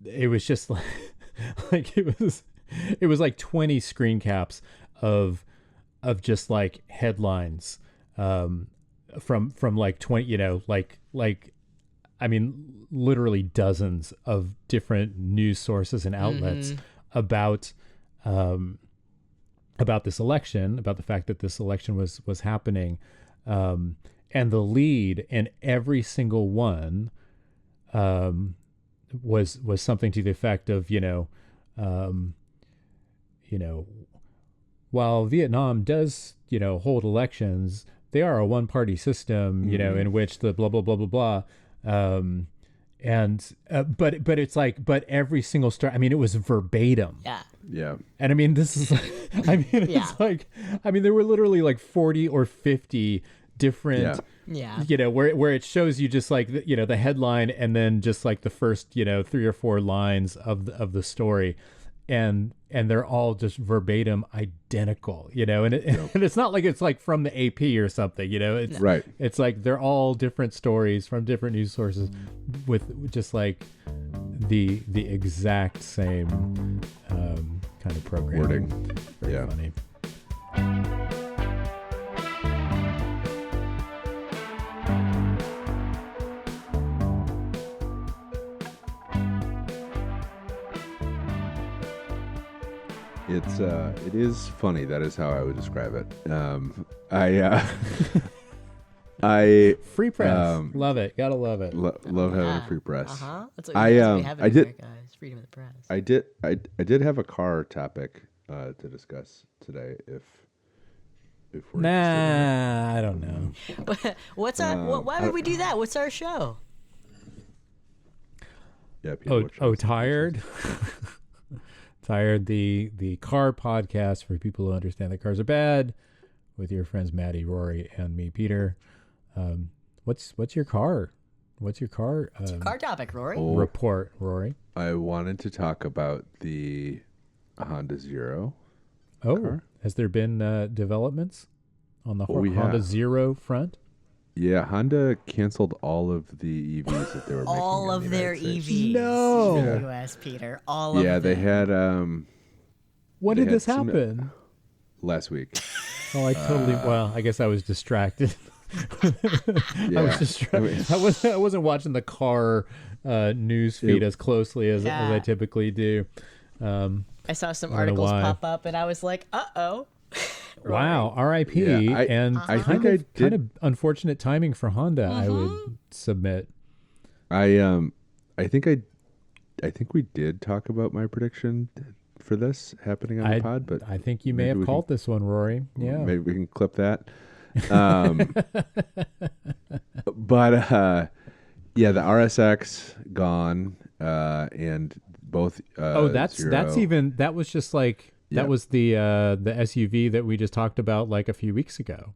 it was just like, like it was like 20 screen caps of just like headlines, from like 20, like I mean, literally dozens of different news sources and outlets about this election, about the fact that this election was happening, and the lead in every single one was something to the effect of, um, while Vietnam does, hold elections, they are a one-party system, in which the blah blah blah blah blah. And but it's like, but every single story, I mean, it was verbatim. Yeah. And I mean, this is I mean, it's like, I mean, there were literally like 40 or 50 different, where it shows you just like, the headline, and then just like the first, 3 or 4 lines of the story. And they're all just verbatim identical, and and it's not like it's like from the AP or something, it's right. It's like they're all different stories from different news sources with just like the exact same kind of programming. Wording. Very funny. It is funny. That is how I would describe it. I free press. Love it. Gotta love it. Love having free press. That's what we have in America, is freedom of the press. I did have a car topic to discuss today. If we're I don't know. What's our? Why would we do that? What's our show? Yeah. Tired. Tired, the car podcast for people who understand that cars are bad, with your friends Maddie, Rory, and me, Peter. What's your car? What's your car? What's your car topic, Rory? Report, Rory. I wanted to talk about the Honda Zero. Car. Has there been developments on the Honda Zero front? Yeah, Honda canceled all of the EVs that they were making. All of their EVs. No. In the U.S., Peter. All of them. Yeah, they had. When did this happen? Last week. Oh, I totally. Well, I guess I was distracted. I was distracted. I wasn't watching the car news feed as closely as I typically do. I saw some articles pop up, and I was like, "Uh-oh." Wow, R.I.P. Yeah, I think kind of unfortunate timing for Honda. I would submit. I think we did talk about my prediction for this happening on the pod, but I think you may have called this one, Rory. Yeah, maybe we can clip that. But the RSX gone, and both. That was just like. Yeah. That was the SUV that we just talked about like a few weeks ago.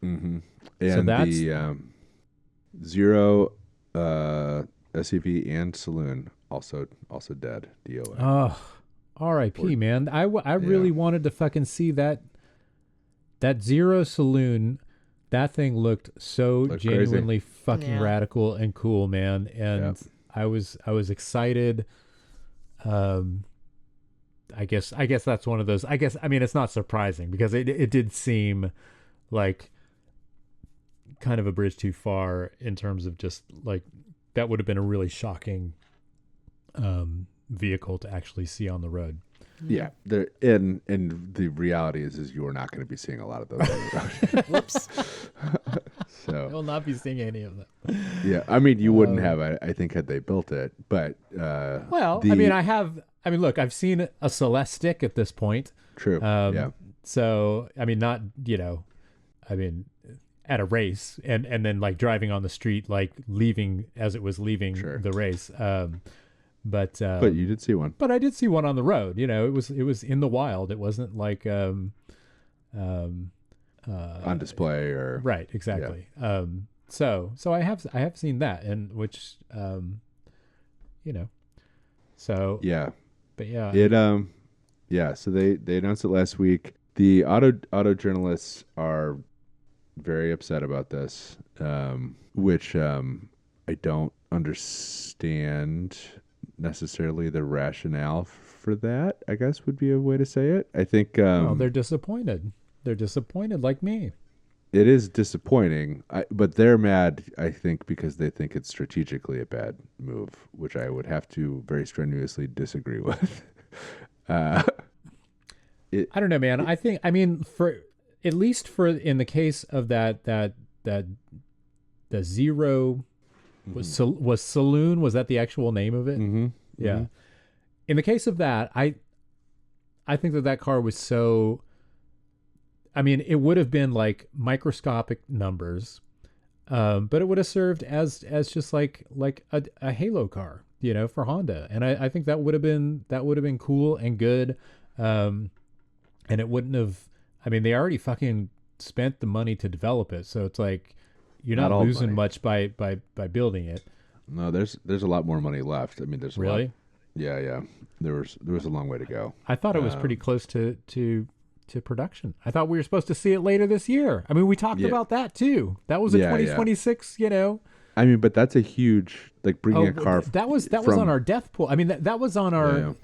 Mm-hmm. And so that's the Zero SUV and Saloon also dead. DOA. Oh, R.I.P. Man. I really wanted to fucking see that Zero Saloon. That thing looked genuinely crazy. Fucking radical and cool, man. And I was excited. I guess that's one of those. I mean, it's not surprising because it did seem like kind of a bridge too far in terms of just like that would have been a really shocking vehicle to actually see on the road. Yeah, and the reality is you are not going to be seeing a lot of those on the road. Whoops. So I will not be seeing any of them. Yeah, I mean, you wouldn't have, I think, had they built it, but I mean, look, I've seen a Celestiq at this point. True. So, I mean, not, at a race and then like driving on the street, like leaving as it was leaving the race. But you did see one. But I did see one on the road. It was in the wild. It wasn't like on display or right. Exactly. Yeah. So I have seen that, and which so yeah. But yeah, it so they announced it last week. The auto journalists are very upset about this, which I don't understand necessarily the rationale for that, I guess would be a way to say it. I think well, they're disappointed. They're disappointed like me. It is disappointing, but they're mad, I think, because they think it's strategically a bad move, which I would have to very strenuously disagree with. I don't know, man. I mean, for at least for in the case of the Zero was Saloon. Was that the actual name of it? Mm-hmm. Yeah. Mm-hmm. In the case of that, I think that car was so. I mean, it would have been like microscopic numbers, but it would have served as just like a Halo car, for Honda, and I think that would have been cool and good, and it wouldn't have. I mean, they already fucking spent the money to develop it, so it's like you're not losing much by building it. No, there's a lot more money left. I mean, there's really. Yeah. There was a long way to go. I thought it was pretty close to production. I thought we were supposed to see it later this year. I mean, we talked about that too. That was a 2026, I mean, but that's a huge, like, bringing a car. That was on our death pool. I mean, that was on our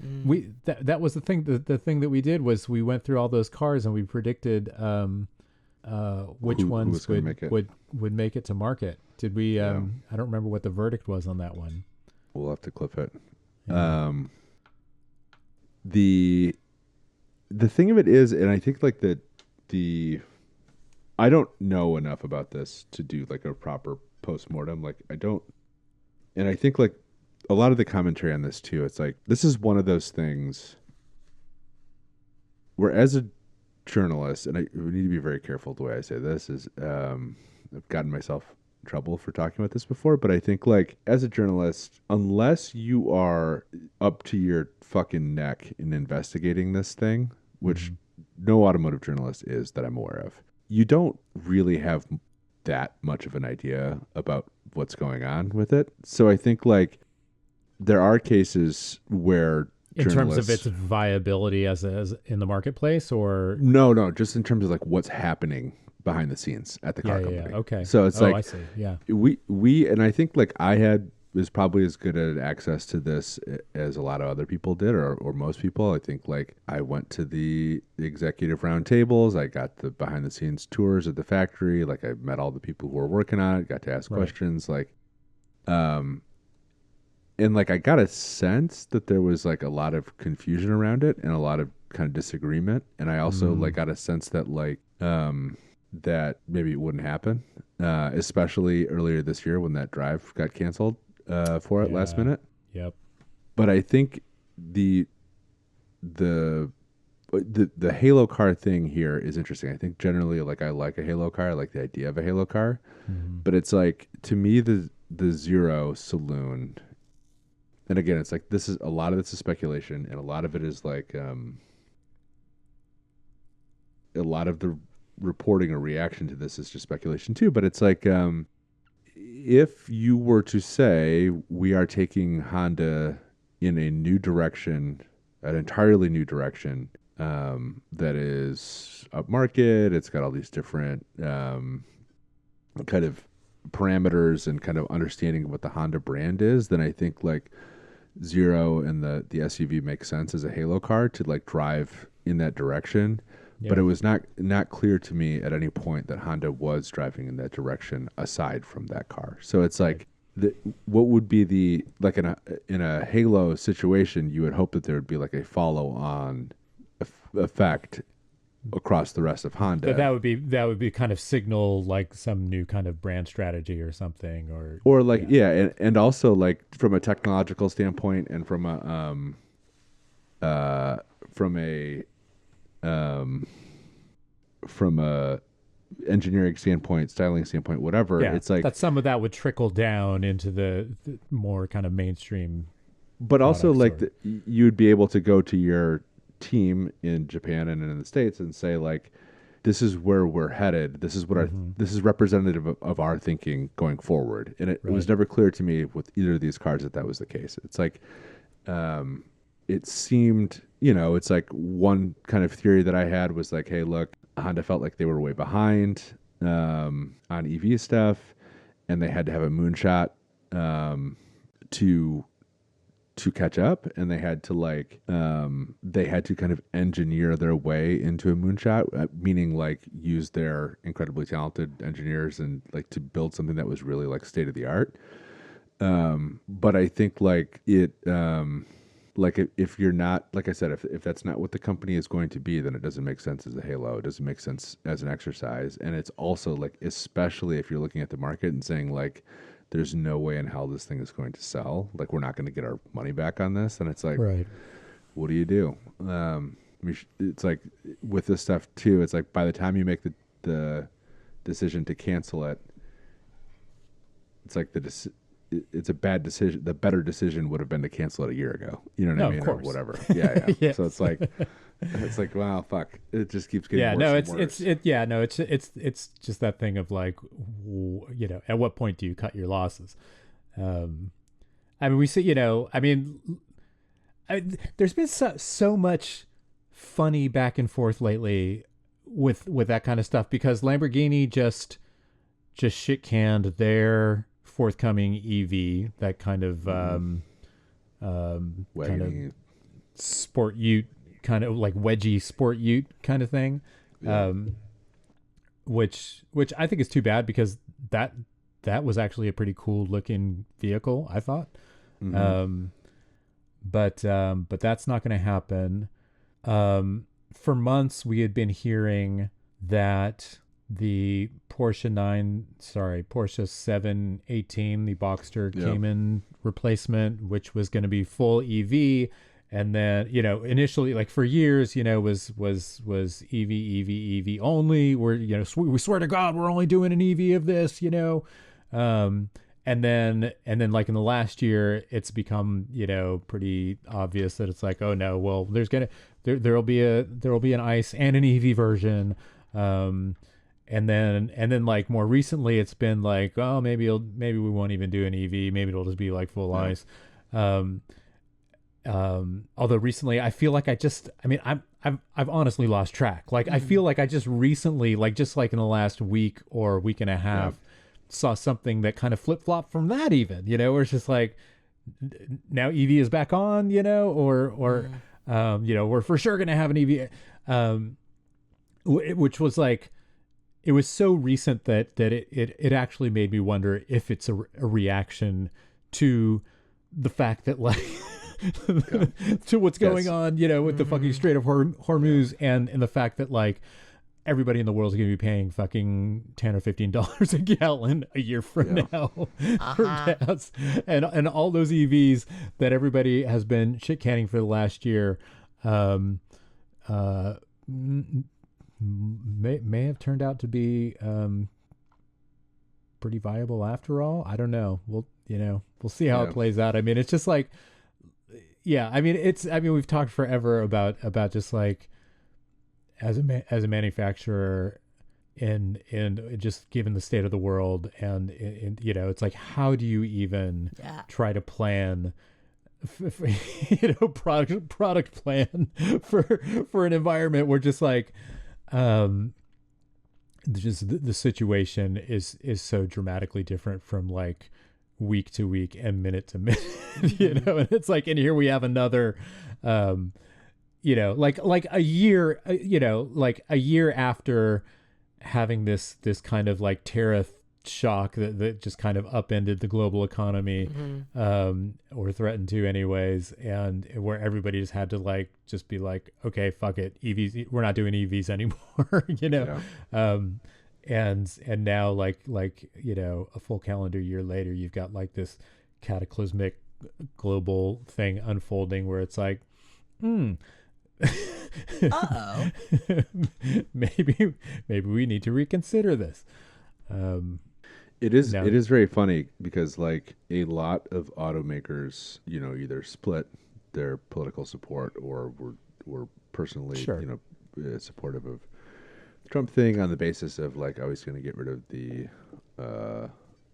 that was the thing. The thing that we did was we went through all those cars and we predicted which ones would make it to market. Did we? I don't remember what the verdict was on that one. We'll have to clip it. Yeah. The thing of it is, and I think like I don't know enough about this to do like a proper postmortem. Like I don't, and I think like a lot of the commentary on this too, it's like, this is one of those things where as a journalist, and I need to be very careful the way I say this is, I've gotten myself in trouble for talking about this before, but I think like as a journalist, unless you are up to your fucking neck in investigating this thing, which no automotive journalist is that I'm aware of, you don't really have that much of an idea about what's going on with it. So I think like there are cases where in terms of its viability as in the marketplace, or no, just in terms of like what's happening behind the scenes at the car company. Yeah. Okay. So it's like, I see. Yeah. We and I think like I was probably as good at access to this as a lot of other people did, or most people. I think like I went to the executive roundtables, I got the behind the scenes tours at the factory, like I met all the people who were working on it, got to ask questions, like, and like I got a sense that there was like a lot of confusion around it and a lot of kind of disagreement, and I also like got a sense that like that maybe it wouldn't happen, especially earlier this year when that drive got canceled for it last minute. Yep. But I think the Halo car thing here is interesting. I think generally like I like a Halo car, I like the idea of a Halo car, but it's like to me the Zero Saloon. And again, it's like a lot of this is speculation, and a lot of it is like a lot of the reporting or reaction to this is just speculation too. But it's like if you were to say we are taking Honda in a new direction, an entirely new direction, that is upmarket, it's got all these different kind of parameters and kind of understanding what the Honda brand is, then I think like Zero and the SUV makes sense as a Halo car to like drive in that direction. Yeah. But it was not clear to me at any point that Honda was driving in that direction aside from that car. So it's like what would be the like in a Halo situation, you would hope that there would be like a follow on effect across the rest of Honda. That would be kind of signal like some new kind of brand strategy or something, or like and also like from a technological standpoint and from a engineering standpoint, styling standpoint, whatever. It's like that some of that would trickle down into the more kind of mainstream. But also like you'd be able to go to your team in Japan and in the States and say like, this is where we're headed. This is what this is representative of our thinking going forward. And it was never clear to me with either of these cars that was the case. It's like, it seemed, it's like one kind of theory that I had was like, hey, look, Honda felt like they were way behind on EV stuff, and they had to have a moonshot to to catch up, and they had to kind of engineer their way into a moonshot, meaning like use their incredibly talented engineers and like to build something that was really like state of the art. But I think like it, like if you're not, like I said, if that's not what the company is going to be, then it doesn't make sense as a halo. It doesn't make sense as an exercise. And it's also like, especially if you're looking at the market and saying like, there's no way in hell this thing is going to sell. Like, we're not going to get our money back on this. And it's like, right. What do you do? It's like with this stuff too, it's like by the time you make the decision to cancel it, it's like it's a bad decision. The better decision would have been to cancel it a year ago. You know what I mean? Of course. Or whatever. Yeah. Yes. So it's like, wow, fuck. It just keeps getting worse. It's just that thing of like, you know, at what point do you cut your losses? I mean, we see, you know, I mean, there's been so much funny back and forth lately with that kind of stuff, because Lamborghini just shit canned their forthcoming EV, that kind of kind of sport ute, kind of like wedgie sport ute kind of thing, which I think is too bad, because that was actually a pretty cool looking vehicle, I thought. But that's not going to happen. For months we had been hearing that the Porsche 718, the Boxster Cayman replacement, which was going to be full EV, and then, you know, initially, like for years, you know, was EV only. We're, you know, we swear to God, we're only doing an EV of this, you know, and then like in the last year, it's become, you know, pretty obvious that it's like, oh no, well, there'll be an ICE and an EV version. And then like more recently, it's been like, oh, maybe we won't even do an EV. Maybe it'll just be like full ICE. Although recently I feel like I've honestly lost track. Like, I feel like I just recently, like just like in the last week or week and a half, saw something that kind of flip-flopped from that, even, you know, where it's just like, now EV is back on, you know, or you know, we're for sure going to have an EV, which was like, it was so recent that it actually made me wonder if it's a reaction to the fact that, like, to what's going on, you know, with the fucking Strait of Hormuz, and the fact that like everybody in the world is going to be paying fucking $10 or $15 a gallon a year from now for gas, and all those EVs that everybody has been shit canning for the last year, may have turned out to be pretty viable after all. I don't know. We'll see how it plays out. I mean, it's just like, I mean, we've talked forever about just like, as a manufacturer, and just given the state of the world, and you know, it's like, how do you even try to plan, you know, product plan for an environment where just like, just the situation is so dramatically different from like week to week and minute to minute, you know, and it's like, and here we have another, you know, like a year, you know, like a year after having this kind of like tariff shock that just kind of upended the global economy, or threatened to anyways, and where everybody just had to like just be like, okay, fuck it, EVs, we're not doing EVs anymore, you know. And now like you know, a full calendar year later, you've got like this cataclysmic global thing unfolding where it's like, maybe we need to reconsider this. It is very funny because like a lot of automakers, you know, either split their political support or were personally, you know, supportive of the Trump thing on the basis of like, oh, he's going to get rid of the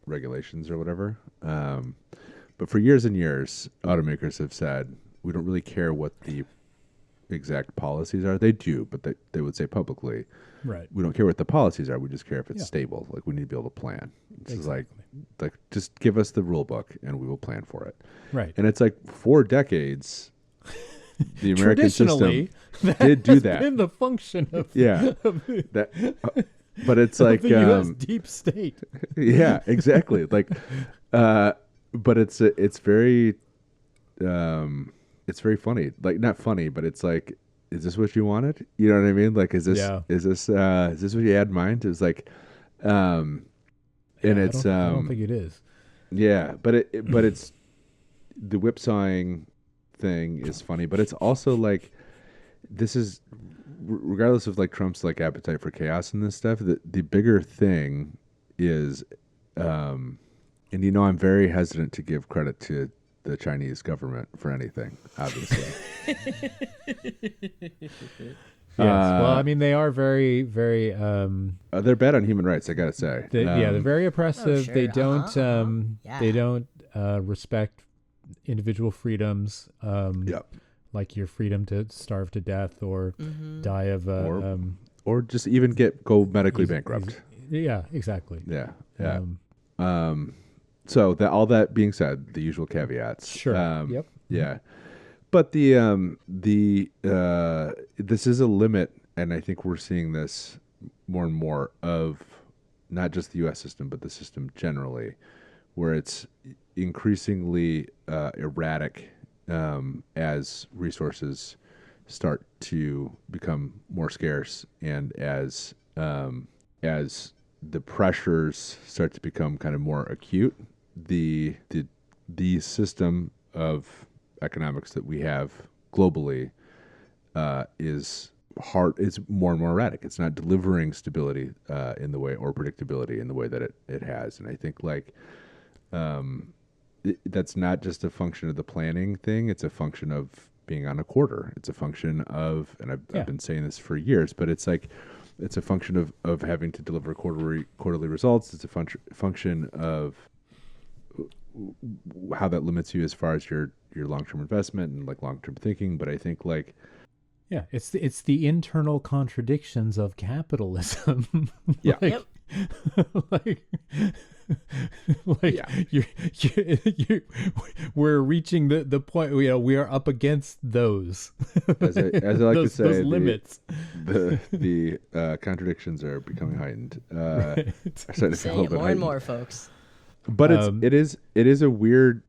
regulations or whatever. But for years and years, automakers have said, we don't really care what the exact policies are. They do, but they would say publicly, right, we don't care what the policies are. We just care if it's stable. Like, we need to be able to plan. It's exactly. like just give us the rule book and we will plan for it. Right. And it's like, for decades, the American system did do that. Been the function of but it's like the U.S. deep state. Yeah, exactly. Like, but it's very funny. Like, not funny, but it's like, is this what you wanted? You know what I mean? Like, is this what you had in mind? It's like, and it's I don't think it is. Yeah, but it's the whipsawing thing is funny, but it's also like, this is, regardless of like Trump's like appetite for chaos and this stuff, the bigger thing is, and I'm very hesitant to give credit to the Chinese government for anything, obviously. Yes. Well, I mean, they are very, very. They're bad on human rights, I gotta say. They're very oppressive. Oh, sure. They don't. Yeah. They don't respect individual freedoms. Like your freedom to starve to death or die of or just even go medically bankrupt. Yeah, exactly. Yeah. So all that being said, the usual caveats. Sure. Yep. Yeah. But this is a limit, and I think we're seeing this more and more of not just the U.S. system, but the system generally, where it's increasingly erratic as resources start to become more scarce, and as the pressures start to become kind of more acute, the system of economics that we have globally is hard. It's more and more erratic. It's not delivering stability in the way, or predictability in the way that it has. And I think like that's not just a function of the planning thing. It's a function of being on a quarter. It's a function of, and I've been saying this for years, but it's like, it's a function of having to deliver quarterly results. It's a function of how that limits you as far as your long-term investment and like long-term thinking. But I think like, it's the internal contradictions of capitalism. Yeah. We're reaching the point. We are up against those. As I like to say, those limits. The contradictions are becoming heightened. Saying it more and more, folks. But it is a weird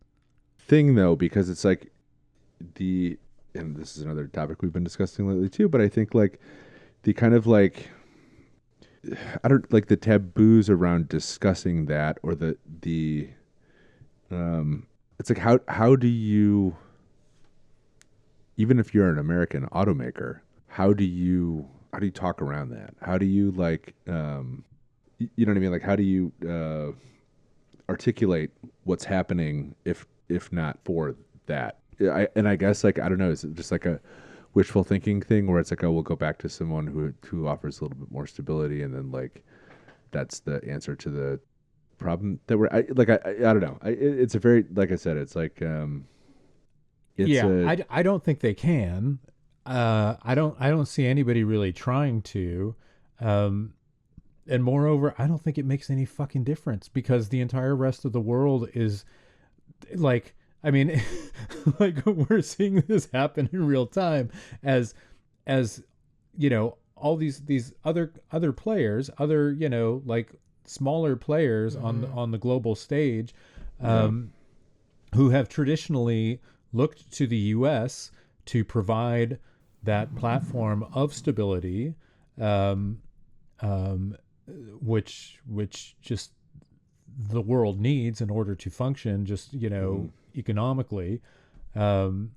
thing though, because it's like and this is another topic we've been discussing lately too, but I think like the kind of like, I don't like the taboos around discussing that, or the it's like, how do you, even if you're an American automaker, how do you talk around that? How do you like, you know what I mean? Like, how do you articulate what's happening if not for that? I guess like, I don't know, is it just like a wishful thinking thing where it's like, oh, we'll go back to someone who offers a little bit more stability, and then like that's the answer to the problem that I don't know. It's a very, like I said, it's like I don't think they can. I don't see anybody really trying to. And moreover, I don't think it makes any fucking difference, because the entire rest of the world is like, I mean, like, we're seeing this happen in real time as all these other players, like smaller players on the global stage, who have traditionally looked to the U.S. to provide that platform of stability, which just the world needs in order to function, just economically, and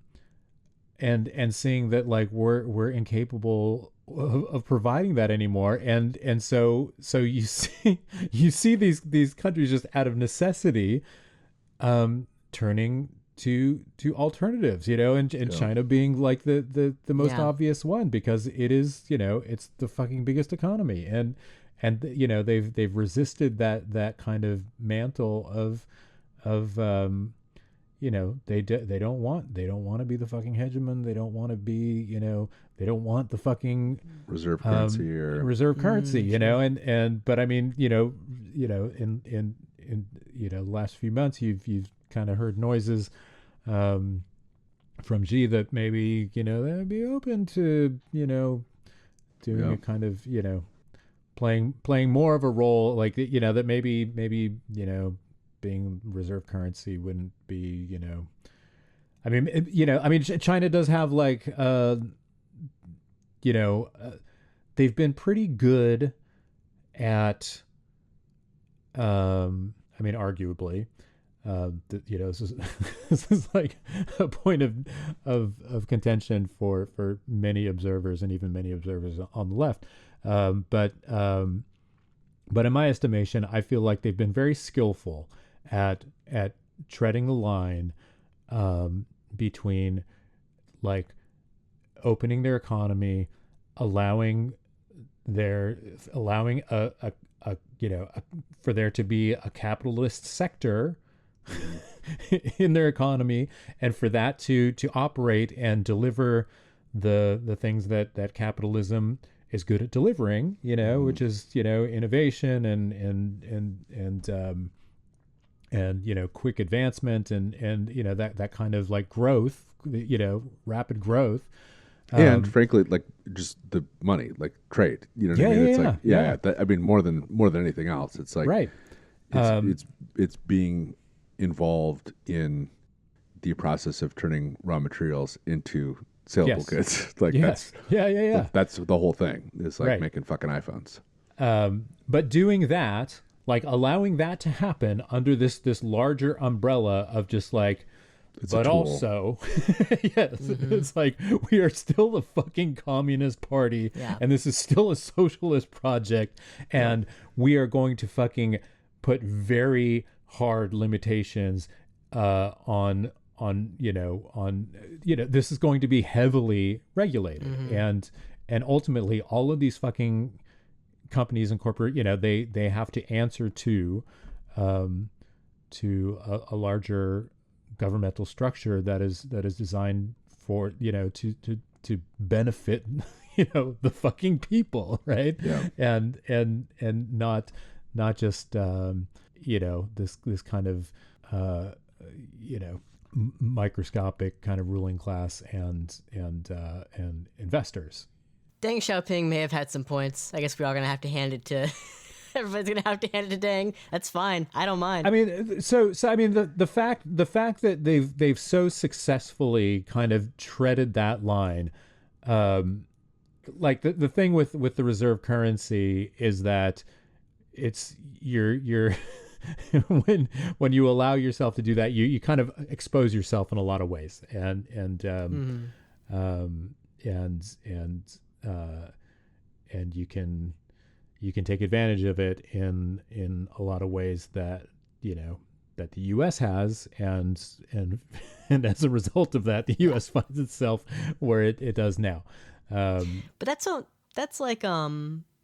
seeing that like we're incapable of providing that anymore, and so you see these countries just out of necessity turning to alternatives, and China being like the most obvious one, because it is, it's the fucking biggest economy, and they've resisted that kind of mantle of they don't want to be the fucking hegemon. They don't want to be, they don't want the fucking reserve currency but I mean, in the last few months, you've kind of heard noises from Xi that maybe, they'd be open to, doing a kind of, playing more of a role, like, that maybe, being reserve currency wouldn't be, China does have like, they've been pretty good at, arguably, this is this is like a point of contention for many observers and even many observers on the left. But in my estimation, I feel like they've been very skillful at treading the line between like opening their economy, allowing for there to be a capitalist sector in their economy, and for that to operate and deliver the things that capitalism is good at delivering, which is, innovation and quick advancement and that kind of like growth, rapid growth. And frankly, like just the money, like trade, what I mean? It's more than anything else, it's like, right. It's being involved in the process of turning raw materials into saleable goods. Like that's the whole thing. It's like making fucking iPhones. But doing that, like allowing that to happen under this larger umbrella of just like, but also, it's like we are still the fucking Communist Party, and this is still a socialist project, and we are going to fucking put very hard limitations on this is going to be heavily regulated, and ultimately all of these fucking companies and corporate, they have to answer to a larger governmental structure that is designed for to benefit the fucking people, right? And not just this kind of microscopic kind of ruling class and investors. Deng Xiaoping may have had some points. I guess we're all gonna have to hand it to everybody's gonna have to hand it to Deng. That's fine. I don't mind. I mean, so I mean the fact that they've so successfully kind of treaded that line, like the thing with the reserve currency is that it's you're when you allow yourself to do that, you kind of expose yourself in a lot of ways, and you can take advantage of it in a lot of ways that that the U.S. has, and as a result of that, the U.S. finds itself where it does now. But that's like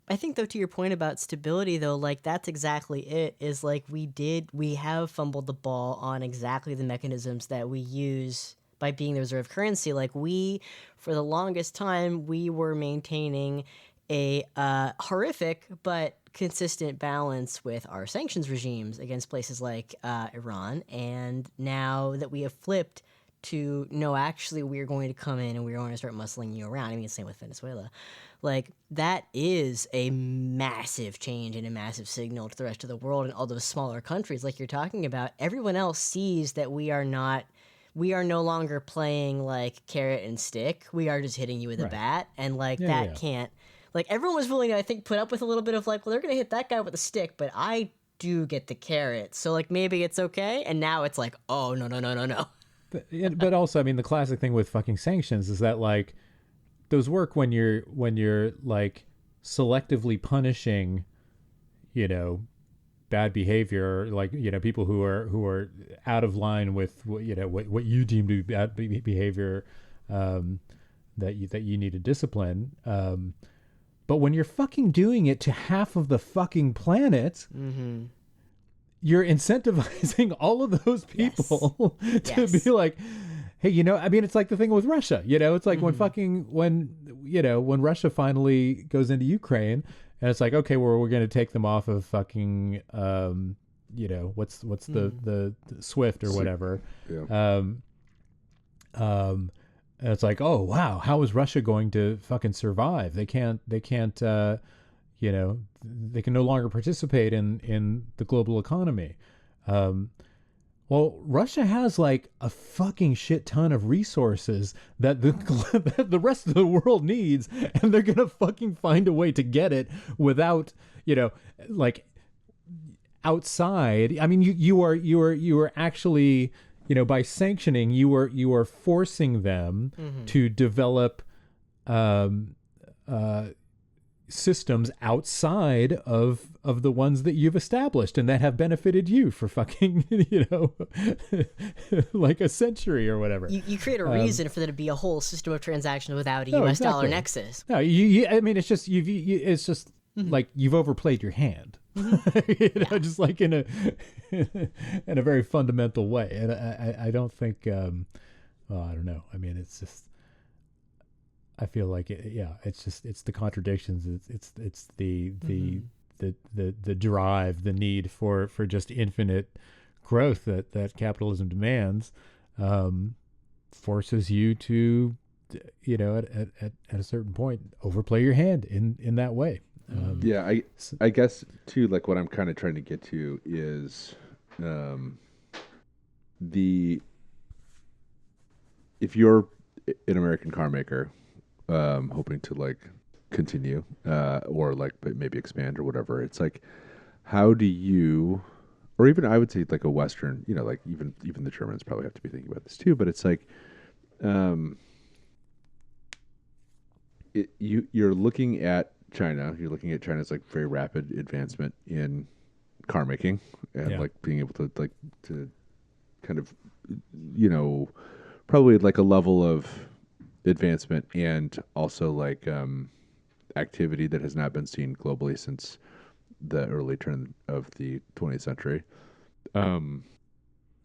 I think, though, to your point about stability, though, like that's exactly it, is like we have fumbled the ball on exactly the mechanisms that we use by being the reserve currency. Like for the longest time, we were maintaining a horrific but consistent balance with our sanctions regimes against places like Iran. And now that we have flipped to, no, actually, we're going to come in and we're going to start muscling you around. I mean, same with Venezuela. Like, that is a massive change and a massive signal to the rest of the world and all those smaller countries like you're talking about. Everyone else sees that we are no longer playing like carrot and stick. We are just hitting you with a bat. And like can't, like everyone was willing to, I think, put up with a little bit of like, well, they're going to hit that guy with a stick, but I do get the carrot. So like maybe it's okay. And now it's like, oh, no. But also, I mean, the classic thing with fucking sanctions is that like those work when you're like selectively punishing, bad behavior, like people who are out of line with what you deem to be bad behavior, that you need to discipline. But when you're fucking doing it to half of the fucking planet, you're incentivizing all of those people to be like, hey, I mean, it's like the thing with Russia, it's like when Russia finally goes into Ukraine and it's like, okay, well, we're going to take them off of fucking, what's the Swift or whatever. Yeah. And it's like, oh, wow, how is Russia going to fucking survive? They can't, they can no longer participate in the global economy. Well, Russia has like a fucking shit ton of resources that that the rest of the world needs, and they're gonna fucking find a way to get it without, like outside. I mean, you are actually, by sanctioning, you are forcing them to develop systems outside of the ones that you've established and that have benefited you for fucking like a century or whatever. You create a reason for there to be a whole system of transactions without a US dollar nexus. No, I mean, it's just it's just like you've overplayed your hand. Just like in a very fundamental way. And I don't think I don't know. I mean, it's just, I feel like it's the contradictions. It's the drive, the need for just infinite growth that capitalism demands, forces you to, at a certain point, overplay your hand in that way. I guess too, like what I'm kind of trying to get to is, if you're an American car maker, hoping to like continue, or like maybe expand or whatever, it's like, how do you, or even I would say like a Western, like even the Germans probably have to be thinking about this too, but it's like, you're looking at China's like very rapid advancement in car making and like being able to like to kind of, probably like a level of advancement and also like activity that has not been seen globally since the early turn of the 20th century. And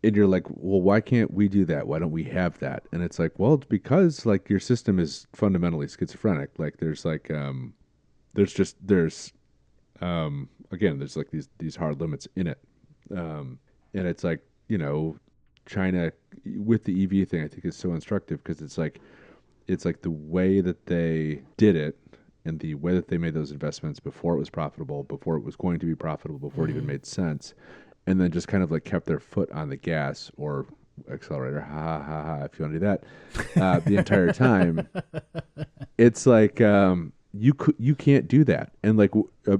you're like, well, why can't we do that? Why don't we have that? And it's like, well, it's because like your system is fundamentally schizophrenic. Like there's like again, there's like these hard limits in it. And it's like, China with the EV thing, I think is so instructive because it's like the way that they did it and the way that they made those investments before it was profitable, before it was going to be profitable, before it even made sense, and then just kind of like kept their foot on the gas or accelerator, if you want to do that, the entire time. It's like you can't do that, and like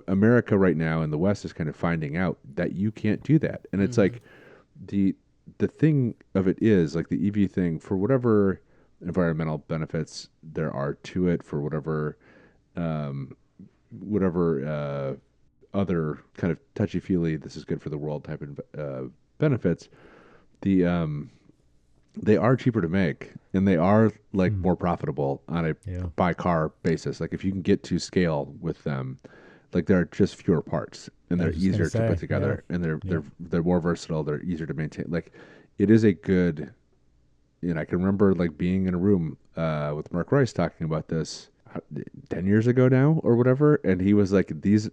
America right now in the West is kind of finding out that you can't do that, and it's like the thing of it is like the EV thing, for whatever environmental benefits there are to it, for whatever other kind of touchy-feely, this is good for the world type of benefits, they are cheaper to make, and they are like more profitable on a by car basis. Like if you can get to scale with them, like there are just fewer parts and they're easier to put together, and they're more versatile. They're easier to maintain. Like it is a good. And I can remember like being in a room with Mark Rice talking about this 10 years ago now or whatever, and he was like, the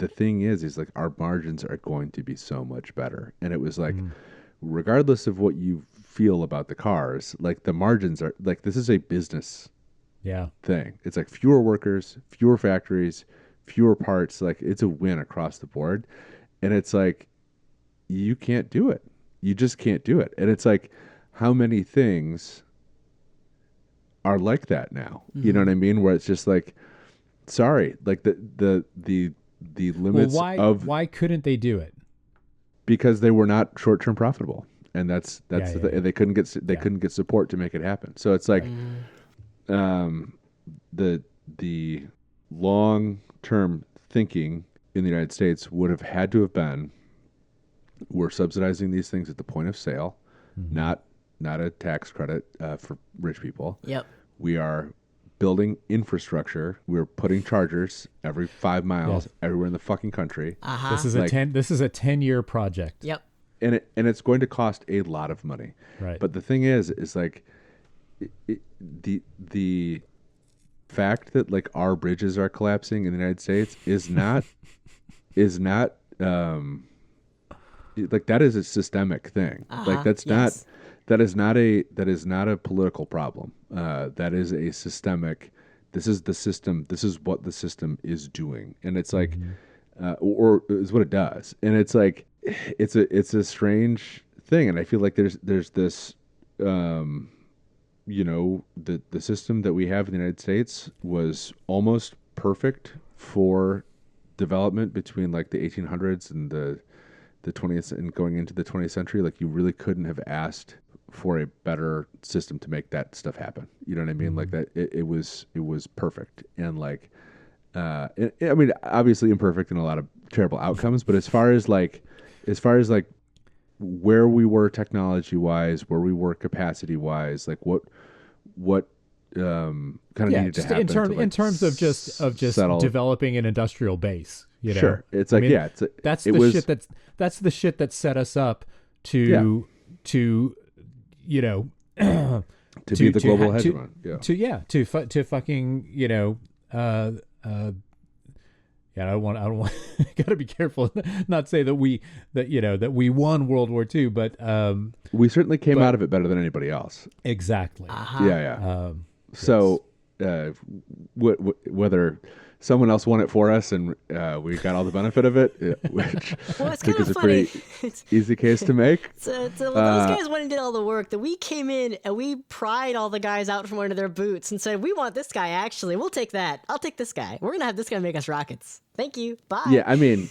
thing is like our margins are going to be so much better, and it was like, regardless of what you feel about the cars, like the margins are like, this is a business thing. It's like fewer workers, fewer factories, fewer parts. Like it's a win across the board, and it's like you can't do it. You just can't do it, and it's like, how many things are like that now? You know what I mean? Where it's just like, sorry, like the limits of why couldn't they do it? Because they were not short-term profitable, and that's they couldn't get support to make it happen. So it's like, the long-term thinking in the United States would have had to have been, we're subsidizing these things at the point of sale, not a tax credit for rich people. Yep. We are building infrastructure. We were putting chargers every 5 miles everywhere in the fucking country. This is a 10-year project. Yep. And it's going to cost a lot of money. Right. But the thing is like the fact that like our bridges are collapsing in the United States is not like that is a systemic thing. Like that is not a political problem. That is a systemic. This is the system. This is what the system is doing, and it's like, or is what it does, and it's like, it's a strange thing, and I feel like there's this, the system that we have in the United States was almost perfect for development between like the 1800s and the 20th and going into the 20th century. Like you really couldn't have asked for a better system to make that stuff happen. You know what I mean? Like that, it was perfect. And like, I mean, obviously imperfect in a lot of terrible outcomes, but as far as like where we were technology wise, where we were capacity wise, like what kind of needed to happen in terms of just developing an industrial base. You know? Sure. It's like, that's the shit that set us up to you know, to be the global hegemon. To fucking, you know, I don't want gotta be careful not say that we won World War II, but we certainly came out of it better than anybody else. Exactly. So whether someone else won it for us and we got all the benefit of it, which I think is a pretty easy case to make. So those guys went and did all the work. That we came in and we pried all the guys out from under their boots and said, we want this guy, actually. We'll take that. I'll take this guy. We're going to have this guy make us rockets. Thank you. Bye. Yeah, I mean,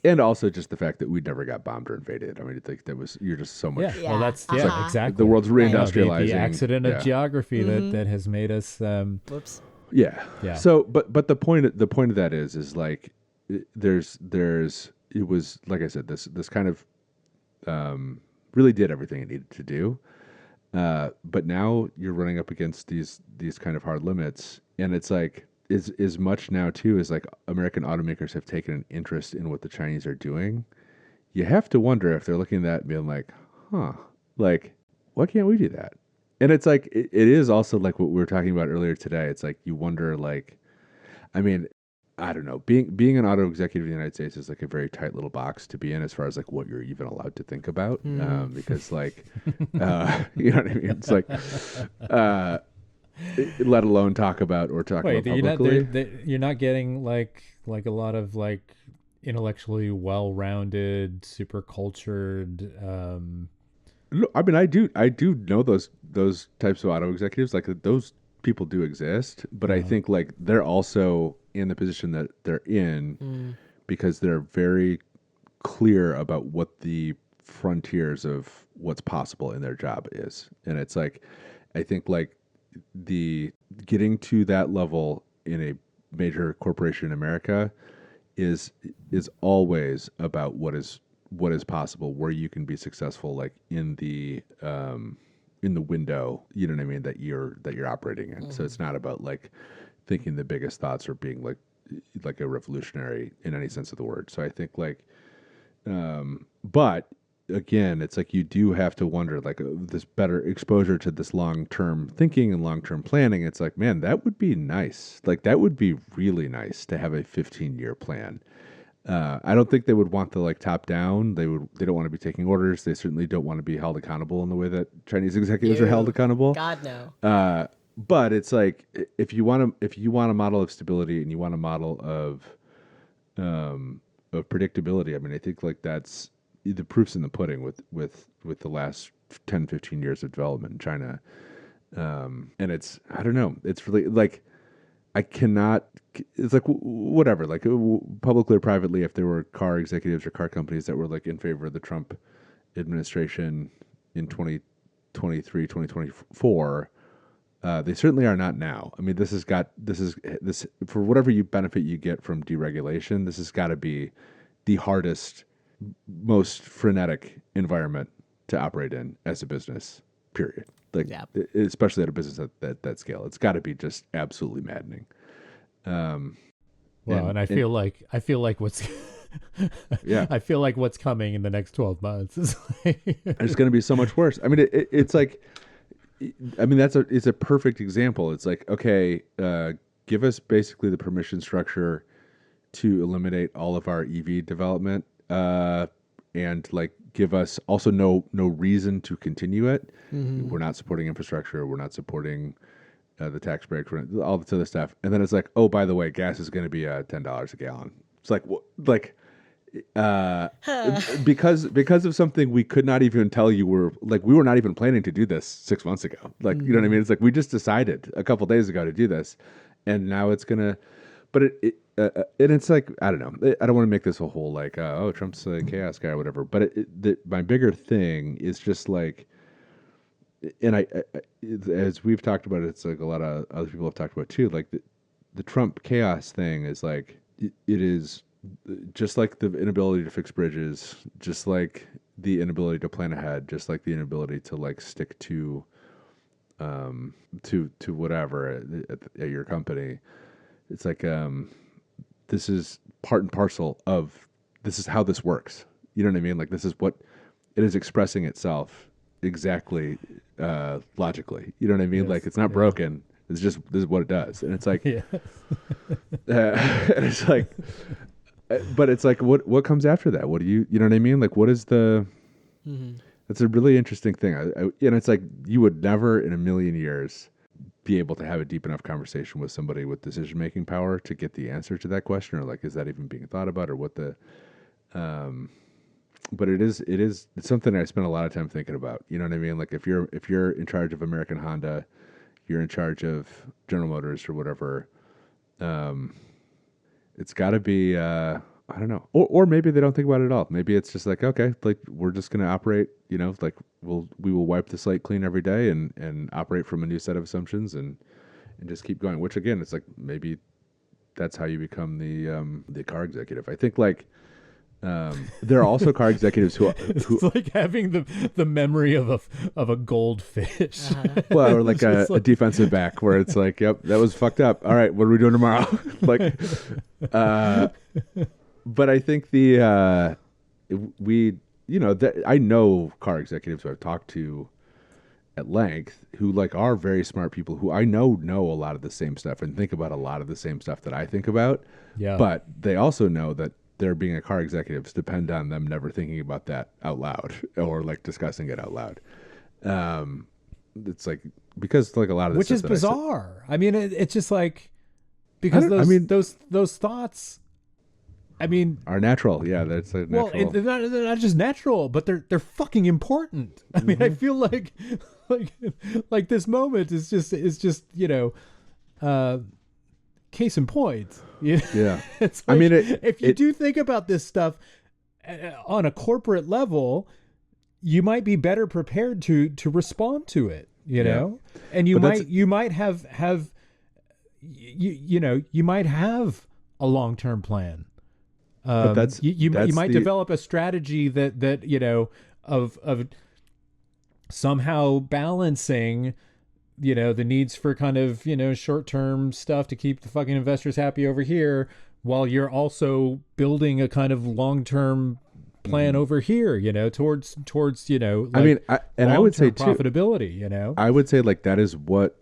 and also just the fact that we never got bombed or invaded. I mean, I think you're just so much. Yeah. Well, that's exactly. The world's reindustrializing. The accident of geography that has made us. Whoops. Yeah. So, but the point of that is like, it was, like I said, this kind of really did everything it needed to do. But now you're running up against these kind of hard limits, and it's like is much now too is like American automakers have taken an interest in what the Chinese are doing. You have to wonder if they're looking at that and being like, like why can't we do that? And it's like, it is also like what we were talking about earlier today. It's like, you wonder, like, I mean, I don't know, being an auto executive in the United States is like a very tight little box to be in as far as like what you're even allowed to think about. Because like, you know what I mean? It's like, let alone talk about publicly. You're not getting like a lot of like intellectually well-rounded, super cultured, I mean, I do know those types of auto executives. Like those people do exist, but I think like they're also in the position that they're in because they're very clear about what the frontiers of what's possible in their job is. And it's like, I think like the getting to that level in a major corporation in America is always about what is possible, where you can be successful, like in the window, you know what I mean, that you're operating in. So it's not about like thinking the biggest thoughts or being like a revolutionary in any sense of the word. So I think like, but again, it's like you do have to wonder, like this better exposure to this long-term thinking and long-term planning. It's like, man, that would be nice. Like that would be really nice to have a 15-year plan. I don't think they would want the like top down. They don't want to be taking orders. They certainly don't want to be held accountable in the way that Chinese executives are held accountable. God no. But it's like if you want a model of stability and you want a model of predictability. I mean, I think like that's the proof's in the pudding with the last 10, 15 years of development in China. And it's, I don't know, it's really like, it's like whatever, like publicly or privately, if there were car executives or car companies that were like in favor of the Trump administration in 2023, 2024, they certainly are not now. I mean, this is for whatever benefit you get from deregulation, this has got to be the hardest, most frenetic environment to operate in as a business, period. Like, especially at a business at that scale, it's got to be just absolutely maddening. And I feel like what's I feel like what's coming in the next 12 months is like it's going to be so much worse. I mean, it's like, I mean, it's a perfect example. It's like, okay, give us basically the permission structure to eliminate all of our EV development, and like give us also no reason to continue it. Mm-hmm. We're not supporting infrastructure. We're not supporting the tax breaks, all this other stuff. And then it's like, oh, by the way, gas is going to be $10 a gallon. It's like, because of something we could not even tell you we were not even planning to do this 6 months ago. Like, you know what I mean? It's like, we just decided a couple days ago to do this, and now it's gonna, but and it's like, I don't know. I don't want to make this a whole like, oh, Trump's a chaos guy or whatever. But my bigger thing is just like, and I, as we've talked about, it's like a lot of other people have talked about too. Like the Trump chaos thing is like, it is just like the inability to fix bridges, just like the inability to plan ahead, just like the inability to like stick to whatever at your company. It's like, this is part and parcel of, this is how this works. You know what I mean? Like, this is what it is expressing itself exactly, logically. You know what I mean? Yes, like, it's not broken. It's just, this is what it does. And it's like, and it's like, but it's like, what comes after that? What do you know what I mean? Like, what is the, that's a really interesting thing. And it's like, you would never in a million years be able to have a deep enough conversation with somebody with decision-making power to get the answer to that question, or like, is that even being thought about, or what the, but it's something I spend a lot of time thinking about. You know what I mean? Like, if you're in charge of American Honda, you're in charge of General Motors or whatever, it's got to be, I don't know, or maybe they don't think about it at all. Maybe it's just like, okay, like, we're just going to operate, you know, like we will wipe the slate clean every day and operate from a new set of assumptions and just keep going. Which again, it's like, maybe that's how you become the car executive. I think like, there are also car executives who it's like having the memory of a goldfish. Well, or like a defensive back where it's like, yep, that was fucked up. All right, what are we doing tomorrow? Like, but I think I know car executives who I've talked to at length who like are very smart people who I know a lot of the same stuff and think about a lot of the same stuff that I think about. Yeah. But they also know that their being a car executives depend on them never thinking about that out loud or like discussing it out loud. It's like, because like a lot of this, which is bizarre. I mean, it's just like, because those thoughts, I mean, are natural. Yeah, that's a natural. Well, they're not just natural, but they're fucking important. I mean, I feel like this moment is just you know, case in point. Yeah. It's like, I mean, if you do think about this stuff on a corporate level, you might be better prepared to respond to it. You know, and you might have you might have a long-term plan. But you might develop a strategy that you know of somehow balancing, you know, the needs for kind of, you know, short-term stuff to keep the fucking investors happy over here, while you're also building a kind of long-term plan over here, you know, towards you know, like, I mean, I would say profitability, you know, I would say like that is what,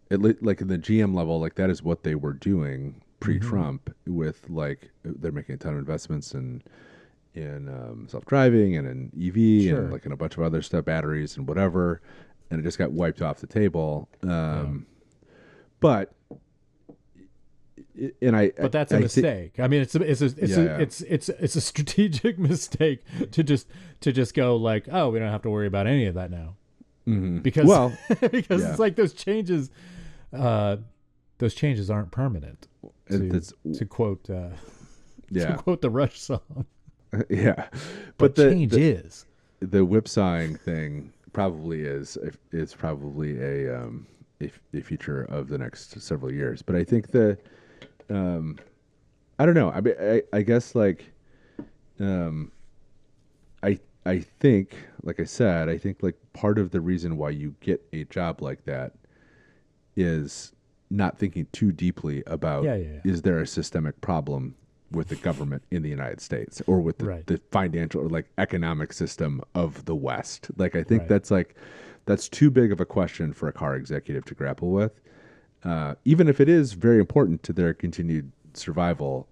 like in the GM level, like that is what they were doing pre-Trump with like, they're making a ton of investments in self-driving and in EV and like in a bunch of other stuff, batteries and whatever, and it just got wiped off the table. But that's a mistake. I mean, it's a strategic mistake to just go like, oh, we don't have to worry about any of that now, because it's like those changes aren't permanent. To quote the Rush song. Yeah, but the change is the whipsawing thing. Probably is probably a feature of the next several years. But I think I don't know. I mean, I guess like I I think, like I said, I think like part of the reason why you get a job like that is not thinking too deeply about is there a systemic problem with the government in the United States or with the financial or like economic system of the West. Like I think that's too big of a question for a car executive to grapple with, even if it is very important to their continued survival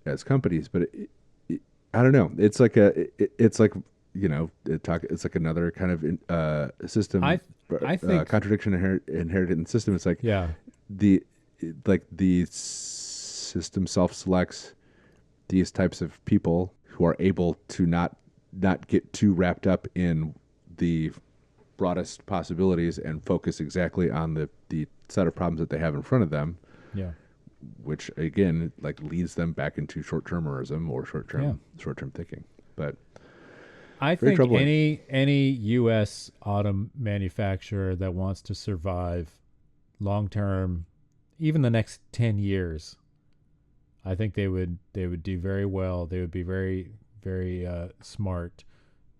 as companies. But I don't know. It's like it's like, you know, it's like another kind of system. I think contradiction inherited in the system. It's like the system self-selects these types of people who are able to not get too wrapped up in the broadest possibilities and focus exactly on the set of problems that they have in front of them. Yeah. Which again, like leads them back into short-termerism or short-term thinking. But I think any U.S. auto manufacturer that wants to survive long-term, even the next 10 years, I think they would do very well. They would be very, very smart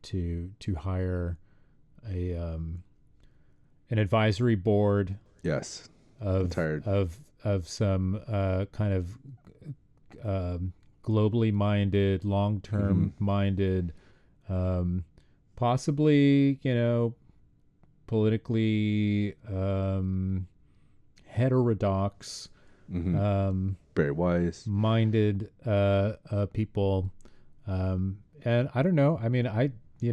to hire an advisory board. Yes, of some kind of globally minded, long-term minded, possibly, you know, politically heterodox, very wise minded people, and I don't know. I mean, we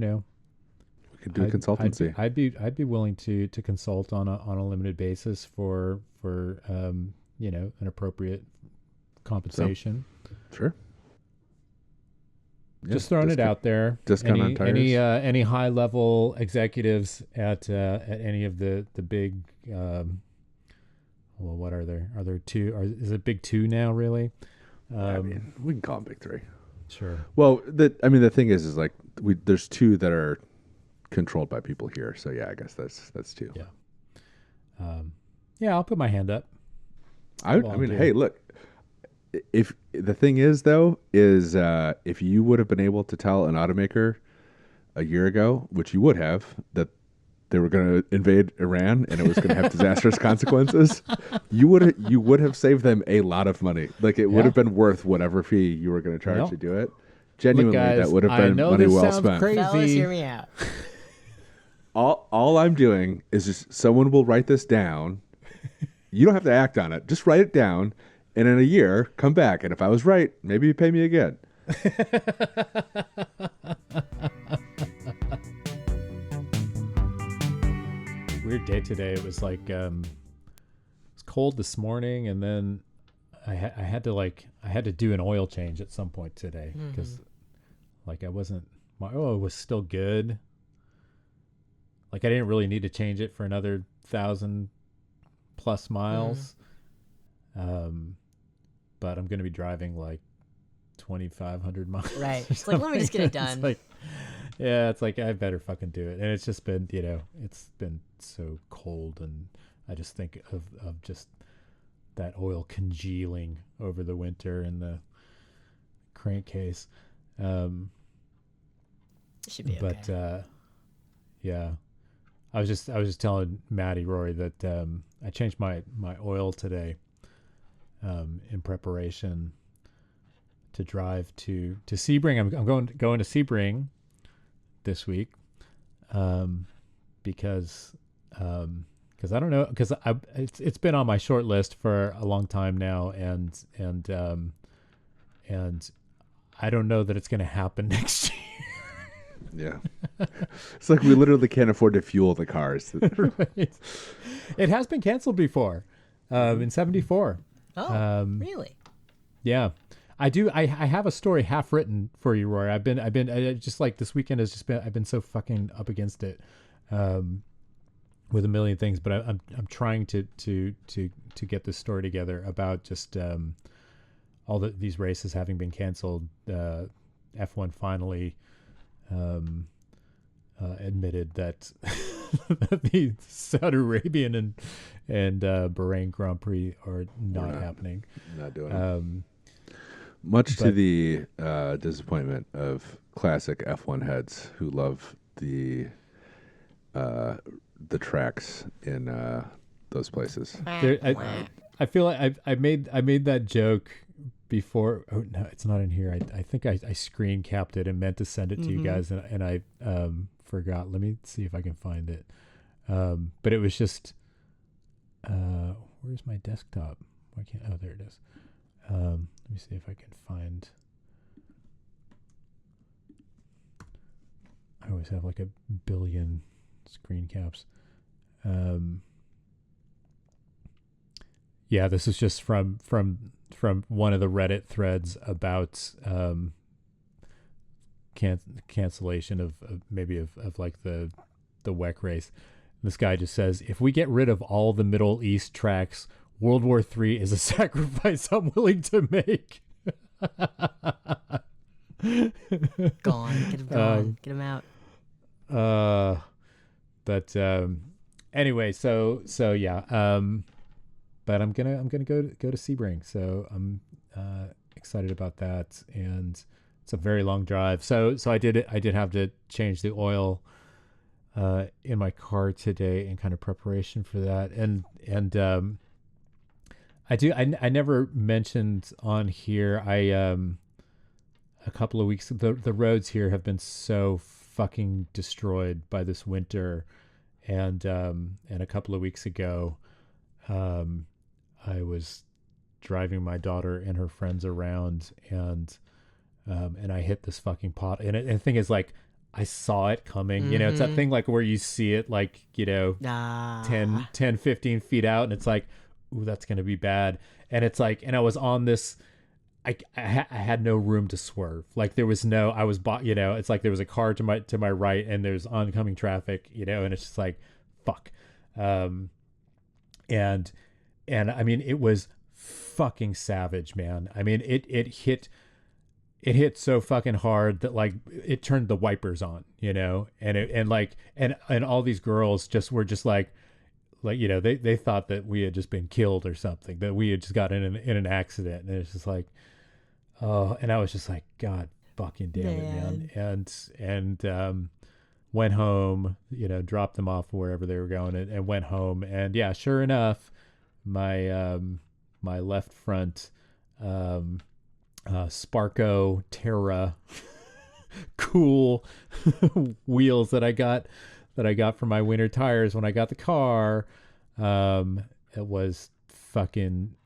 could do a consultancy. I'd be willing to consult on a limited basis for an appropriate compensation. Sure. Yeah, just throwing it out there. Discount on tires. Any high level executives at any of the big. Well, what are there? Are there two? Is it big two now? Really? I mean, we can call them big three. Sure. Well, the thing is like there's two that are controlled by people here. So yeah, I guess that's two. Yeah. Yeah, I'll put my hand up. I mean, hey, look. If the thing is though, if you would have been able to tell an automaker a year ago, which you would have, that they were going to invade Iran and it was going to have disastrous consequences, you would have saved them a lot of money. Like it would have been worth whatever fee you were going to charge to do it. Genuinely, look, guys, that would have been money well spent. Crazy. Fellas, hear me out. All I'm doing is just someone will write this down. You don't have to act on it. Just write it down, and in a year, come back. And if I was right, maybe you pay me again. Weird day today. It was like it was cold this morning, and then I had to do an oil change at some point today because like my oil was still good. Like I didn't really need to change it for another 1,000+ miles. But I'm going to be driving like 2,500 miles. Right. It's like, let me just get it done. It's like I better fucking do it. And it's just been, it's been so cold, and I just think of just that oil congealing over the winter in the crankcase. Should be okay. But yeah. I was just telling Maddie, Rory, that I changed my oil today in preparation to drive to Sebring. I'm going to Sebring this week because I don't know, because it's been on my short list for a long time now, and I don't know that it's going to happen next year. Yeah. It's like we literally can't afford to fuel the cars. Right. It has been canceled before in 74. Oh, really? Yeah. I do. I have a story half written for you, Rory. I've been just like this weekend has just been, I've been so fucking up against it with a million things, but I'm trying to get this story together about just all these races having been canceled. F1 finally admitted that the Saudi Arabian and Bahrain Grand Prix are not happening. Not doing it. Much to the disappointment of classic F1 heads who love the tracks in those places. I feel like I made that joke before. Oh no, it's not in here. I think I screen capped it and meant to send it to you guys, and I forgot. Let me see if I can find it. But it was just where's my desktop? Why can't? Oh, there it is. Let me see if I can find. I always have like a billion screen caps. Yeah, this is just from one of the Reddit threads about cancellation of like the WEC race. This guy just says, if we get rid of all the Middle East tracks, World War III is a sacrifice I'm willing to make. Gone. Get him gone. Get him out. But anyway, so yeah. But I'm gonna go to Sebring, so I'm excited about that, and it's a very long drive. So I did have to change the oil in my car today in kind of preparation for that, and I never mentioned on here, a couple of weeks, the roads here have been so fucking destroyed by this winter, and a couple of weeks ago I was driving my daughter and her friends around, and I hit this fucking pot, and the thing is, like, I saw it coming. You know, it's that thing like where you see it, like, you know, 10 15 feet out, and it's like, ooh, that's gonna be bad. And it's like, and I was on this, I had no room to swerve. Like, there was no, I was, you know, it's like there was a car to my right, and there's oncoming traffic, you know, and it's just like, fuck. And I mean, it was fucking savage, man. I mean, it hit so fucking hard that, like, it turned the wipers on, you know, and all these girls were just like, you know, they thought that we had just been killed or something, that we had just got in an accident, and it's just like, oh, and I was just like, God fucking damn it, man. And went home, you know, dropped them off wherever they were going, and went home, and yeah, sure enough, my my left front Sparco Terra cool wheels that I got from my winter tires when I got the car, it was fucking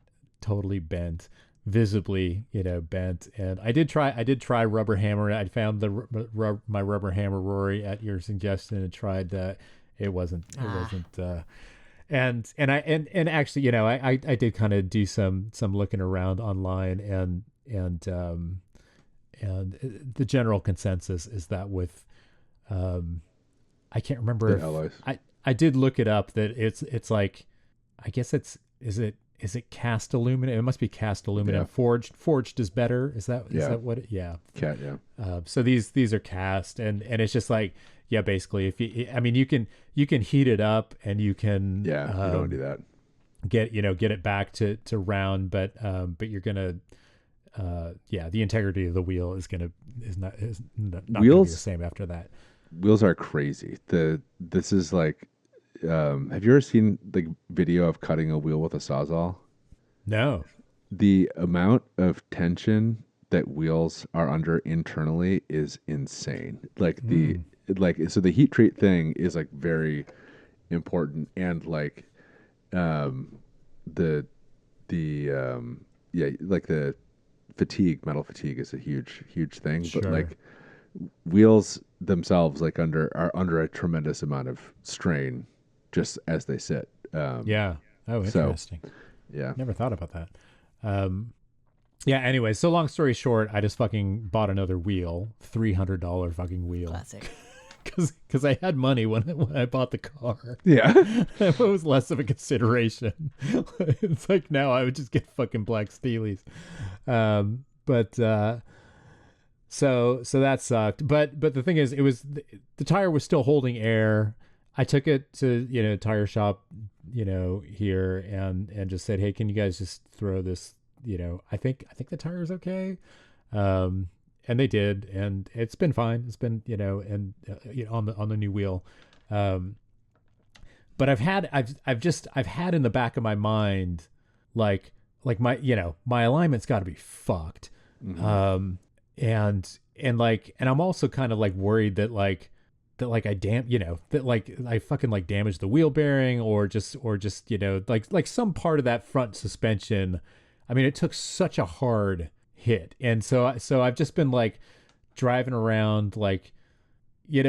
totally bent, visibly, you know, bent. And I did try rubber hammer. I found my rubber hammer, Rory, at your suggestion, and tried that. It wasn't and actually, you know, I did kind of do some looking around online, and the general consensus is that with I can't remember I did look it up, that it's like, I guess is it cast aluminum? It must be cast aluminum. Yeah. Forged is better. Is that what it, yeah. So these are cast, and it's just like, yeah, basically, if you, I mean, you can heat it up, and you can, you don't do that. Get it back to round, but you're gonna, the integrity of the wheel is not gonna be the same after that. Wheels are crazy. This is like, have you ever seen the video of cutting a wheel with a Sawzall? No. The amount of tension that wheels are under internally is insane. Like so the heat treat thing is like very important, and like like the metal fatigue is a huge thing. Sure. But like wheels themselves are under a tremendous amount of strain just as they sit. Interesting. Yeah. Never thought about that. Anyway, so long story short, I just fucking bought another wheel, $300 fucking wheel. Classic. Because I had money when I bought the car. Yeah. It was less of a consideration. It's like, now I would just get fucking black Steelies. So that sucked. But the thing is, it was, the tire was still holding air. I took it to, tire shop, here, and just said, hey, can you guys just throw this, I think the tire is okay. And they did, and it's been fine. It's been, on the new wheel. But I've had in the back of my mind, like my, my alignment's got to be fucked. Mm-hmm. And I'm also kind of like worried that I fucking like damaged the wheel bearing or just, like some part of that front suspension. I mean, it took such a hard hit. And so I've just been like driving around, like, when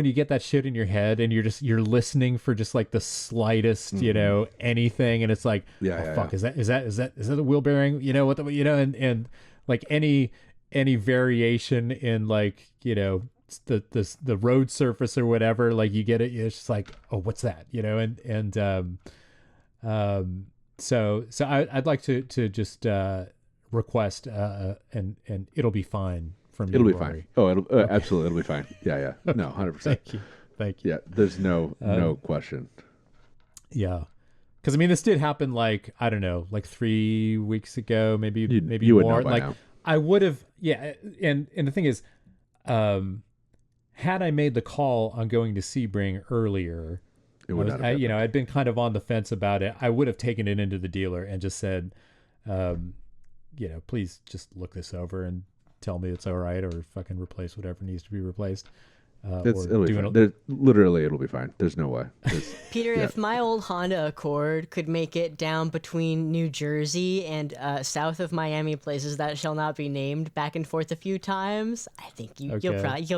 you get that shit in your head and you're listening for just like the slightest, anything. And it's like, fuck, is that the wheel bearing? And like any variation in like, the road surface or whatever, like you get it. It's just like, oh, what's that? So I'd like to just, request, and it'll be fine from you. It'll be Rory. fine. Oh, okay. Absolutely. It'll be fine. Yeah. No, 100%. Thank you. Yeah. There's no question. Yeah. Cause I mean, this did happen like, I don't know, like 3 weeks ago, maybe you more. Would know by like now. I would have. Yeah. And the thing is, had I made the call on going to Sebring earlier, it would not have I'd been kind of on the fence about it. I would have taken it into the dealer and just said, please just look this over and tell me it's all right, or fucking replace whatever needs to be replaced. It'll be fine. Literally, it'll be fine. There's no way. Peter, if my old Honda Accord could make it down between New Jersey and south of Miami, places that shall not be named, back and forth a few times, I think you'll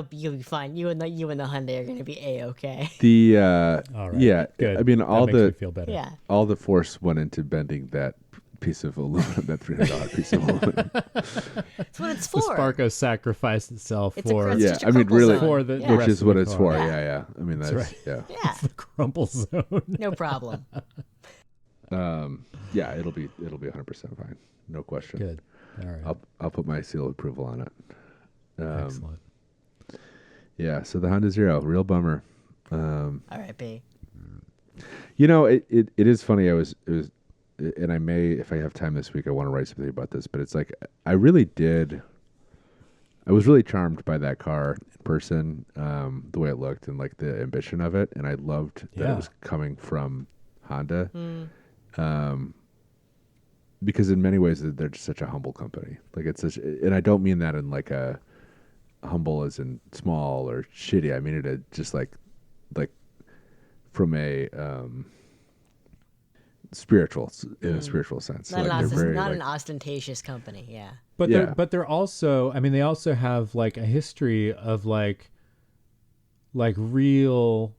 be fine. You and the Hyundai are going to be a-okay. All right. Yeah. Good. I mean, that makes me feel better. Yeah. all the force went into bending that piece of aluminum, that $300 piece of aluminum. That's what it's for. The Sparko sacrificed itself It's for. I mean, really, for the which is what it's for. Yeah. Yeah. I mean, that's right. Yeah. Yeah. It's the crumple zone. No problem. Yeah, it'll be 100% fine. No question. Good. All right. I'll put my seal of approval on it. Excellent. Yeah. So the Honda Zero, real bummer. R.I.P. It is funny. It was, and I may, if I have time this week, I want to write something about this. But it's like I was really charmed by that car in person, the way it looked and like the ambition of it, and I loved that it was coming from Honda. Because in many ways they're just such a humble company. Like it's such, and I don't mean that in like a humble as in small or shitty. I mean it just like from a spiritual in a spiritual sense. Not an ostentatious company. Yeah. But they're also, I mean, they also have like a history of like real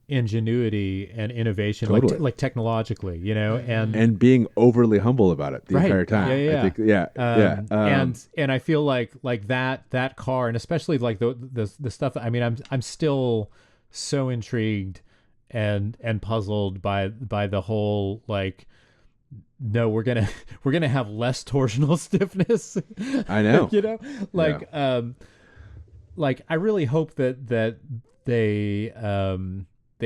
ingenuity and innovation, totally. like technologically, and being overly humble about it the entire time. Yeah. I think, and I feel like that car, and especially like the stuff. I mean, I'm still so intrigued and puzzled by the whole like, no, we're gonna have less torsional stiffness. I know. Like I really hope that they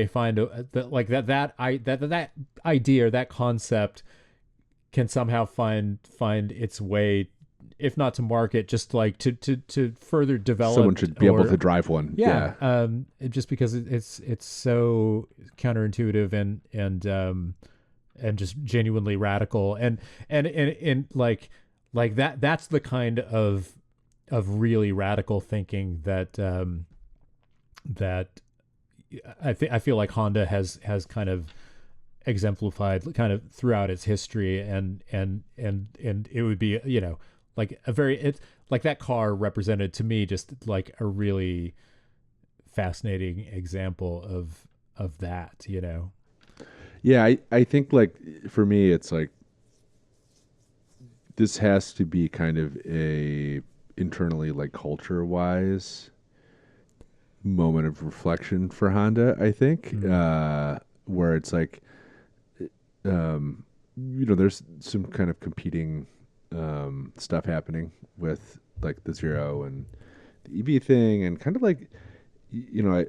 find that idea or that concept can somehow find its way, if not to market, just like to further develop. Someone should be able to drive one. Yeah. Just because it's so counterintuitive and just genuinely radical and like that's the kind of really radical thinking that I feel like Honda has kind of exemplified kind of throughout its history, and it would be, like it's like that car represented to me just like a really fascinating example of that. Yeah, I think like for me it's like this has to be kind of a internally, like culture wise, moment of reflection for Honda, I think. Where it's like there's some kind of competing stuff happening with like the Zero and the EV thing, and kind of like I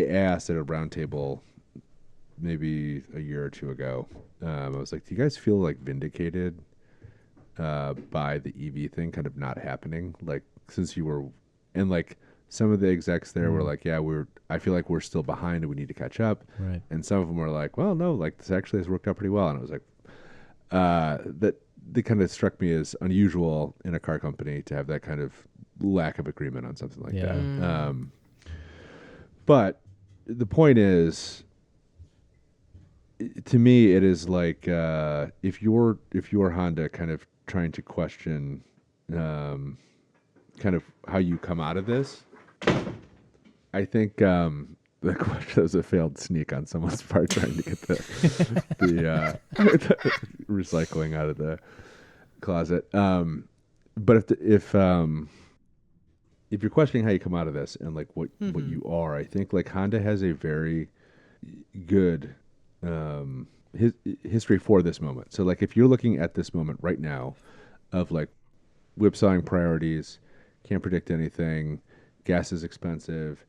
asked at a roundtable maybe a year or two ago. I was like, do you guys feel like vindicated by the EV thing kind of not happening? Like, since you were, and like some of the execs there were like, yeah, I feel like we're still behind and we need to catch up. Right. And some of them were like, well, no, like this actually has worked out pretty well. And I was like, that kind of struck me as unusual in a car company to have that kind of lack of agreement on something like that. But the point is, to me, it is like if you're Honda kind of trying to question kind of how you come out of this, I think the question was a failed sneak on someone's part trying to get the recycling out of the closet. But if you're questioning how you come out of this and like what you are, I think like Honda has a very good history for this moment. So like if you're looking at this moment right now of like whipsawing priorities, can't predict anything, gas is expensive,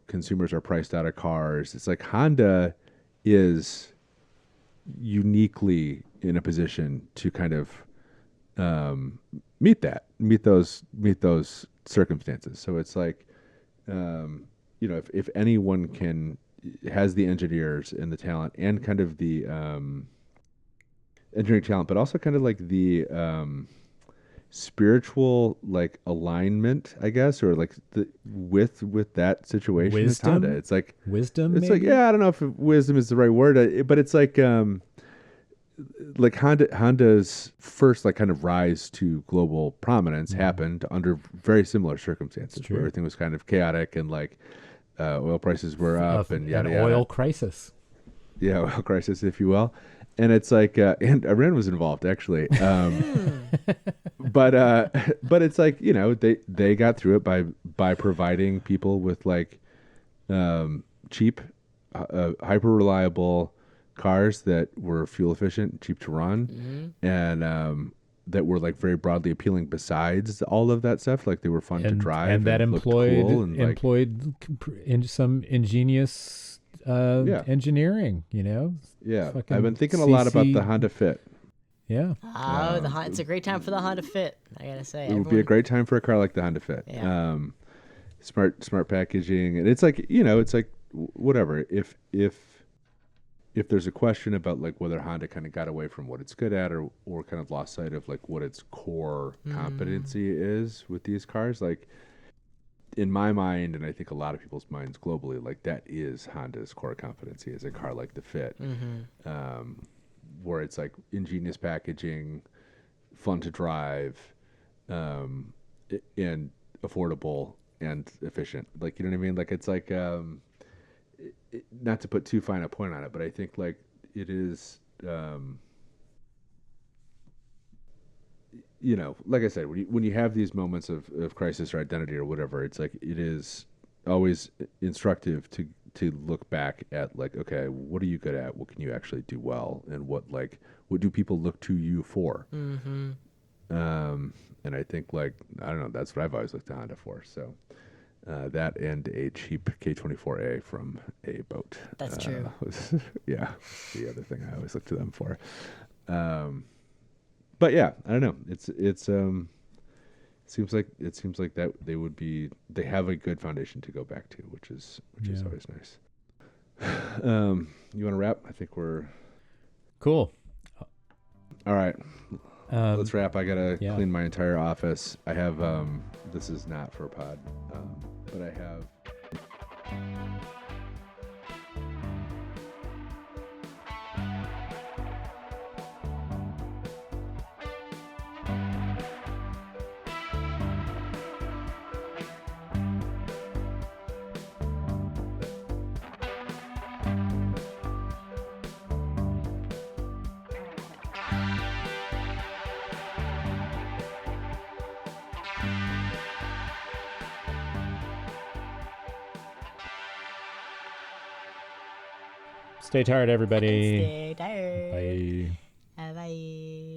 consumers are priced out of cars. It's like Honda is uniquely in a position to kind of meet those circumstances. So it's like, if anyone has the engineers and the talent and kind of the engineering talent, but also kind of like the spiritual like alignment, I guess, or like with that situation. It's Honda. It's like wisdom. It's maybe? like, yeah, I don't know if wisdom is the right word, but it's like Honda's first like kind of rise to global prominence happened under very similar circumstances where everything was kind of chaotic and like oil prices were up and yada yada. Oil crisis. Yeah, oil crisis, if you will. And it's like, and Iran was involved actually. But it's like, they got through it by providing people with like cheap, hyper reliable cars that were fuel efficient, cheap to run, and that were like very broadly appealing. Besides all of that stuff, like they were fun to drive, and that employed cool and in some ingenious engineering. Yeah, I've been thinking a lot about the Honda Fit. Yeah. It's a great time for the Honda Fit. I gotta say, it would be a great time for a car like the Honda Fit. Yeah. Smart packaging, and it's like it's like whatever. If there's a question about like whether Honda kind of got away from what it's good at or kind of lost sight of like what its core competency is with these cars, like in my mind, and I think a lot of people's minds globally, like that is Honda's core competency is a car like the Fit, where it's like ingenious packaging, fun to drive, and affordable and efficient. Like, you know what I mean? Like it's like, not to put too fine a point on it, but I think like it is, like I said, when you have these moments of crisis or identity or whatever, it's like it is always instructive to look back at like, okay, what are you good at? What can you actually do well? And what do people look to you for? And I think like, I don't know, that's what I've always looked to Honda for. So that and a cheap K24A from a boat. That's true. Yeah, the other thing I always look to them for. But yeah, I don't know. It seems like that they have a good foundation to go back to, which is always nice. You want to wrap? I think we're cool. All right. Let's wrap. I gotta clean my entire office. I have this is not for a pod, but I have. Stay tired, everybody. Stay tired. Bye. Bye.